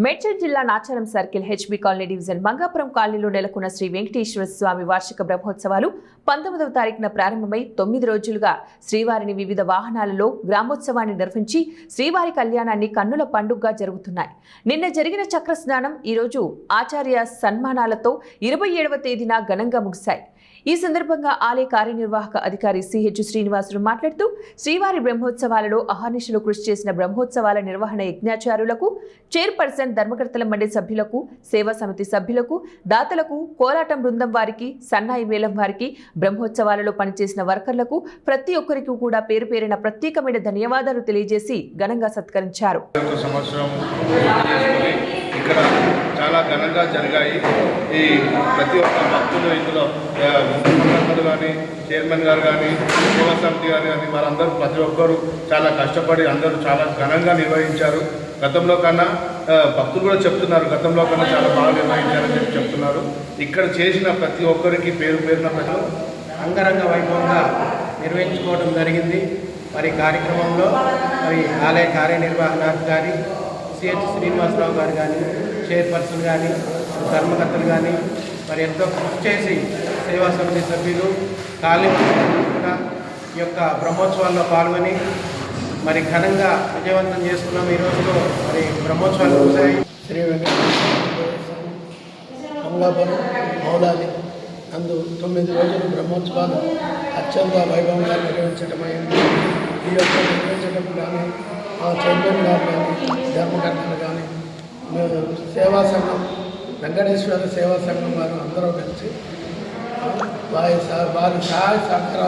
మేడ్చల్ జిల్లా Nacharam circle HB colony division Mangapuram కాలనీలో నెలకొన్న శ్రీ వెంకటేశ్వర స్వామి వార్షిక బ్రహ్మోత్సవాలు 19వ తారీఖున ప్రారంభమై 9 రోజులుగా శ్రీవారిని వివిధ వాహనాలలో గ్రామోత్సవాన్ని నిర్వహించి శ్రీవారి కళ్యాణాన్ని కన్నుల పండుగగా జరుగుతున్నాయి. నిన్న జరిగిన చక్ర స్నానం ఈ రోజు ఆచార్య సన్మానాలతో 27వ తేదీన ఘనంగా ముగిశాయి. ఈ సందర్భంగా ఆలయ కార్యనిర్వాహక అధికారి సిహెచ్ శ్రీనివాసులు మాట్లాడుతూ శ్రీవారి బ్రహ్మోత్సవాలలో అహర్నిశలు కృషి చేసిన బ్రహ్మోత్సవాల నిర్వహణ యజ్ఞాచారులకు, చైర్పర్సన్ ధర్మకర్తల మండలి సభ్యులకు, సేవా సమితి సభ్యులకు, దాతలకు, కోలాటం బృందం వారికి, సన్నాయి మేళం వారికి, బ్రహ్మోత్సవాలలో పనిచేసిన వర్కర్లకు ప్రతి ఒక్కరికి కూడా పేరు పేరిన ప్రత్యేకమైన ధన్యవాదాలు తెలియజేసి ఘనంగా సత్కరించారు. ఇక్కడ చాలా ఘనంగా జరిగాయి. ఈ ప్రతి ఒక్క భక్తులు ఇందులో ముఖ్యమంత్రులు కానీ, చైర్మన్ గారు కానీ, సేవా సమితి గారు కానీ వారందరూ ప్రతి ఒక్కరు చాలా కష్టపడి అందరూ చాలా ఘనంగా నిర్వహించారు. గతంలో కన్నా భక్తులు కూడా చెప్తున్నారు, గతంలో కన్నా చాలా బాగా నిర్వహించారని చెప్పి చెప్తున్నారు. ఇక్కడ చేసిన ప్రతి ఒక్కరికి పేరు పేరున ప్రజలు అంగరంగ వైభవంగా నిర్వహించుకోవడం జరిగింది. మరి కార్యక్రమంలో మరి ఆలయ కార్యనిర్వహణాధికారి సిహెచ్ శ్రీనివాసరావు గారు కానీ, చైర్పర్సన్ కానీ, ధర్మకర్తలు కానీ మరి ఎంతో కృషి చేసి సేవా సమితి సభ్యులు కాలనీ కూడా ఈ యొక్క బ్రహ్మోత్సవాల్లో పాల్గొని మరి ఘనంగా విజయవంతం చేసుకున్నాం. ఈ రోజులో మరి బ్రహ్మోత్సవాలు ముగిశాయి. శ్రీ మంగాపురం మౌలాలి అందు 9 రోజులు బ్రహ్మోత్సవాలు అత్యంత వైభవంగా నిర్వహించడమైంది. ఈ యొక్క నిర్వహించడం కానీ చైర్మన్ గారు కానీ, ధర్మకర్తలు కానీ, సేవా సంఘం, వెంకటేశ్వర సేవా సంఘం వారు అందరూ కలిసి వారి సహాయ సహకారాలు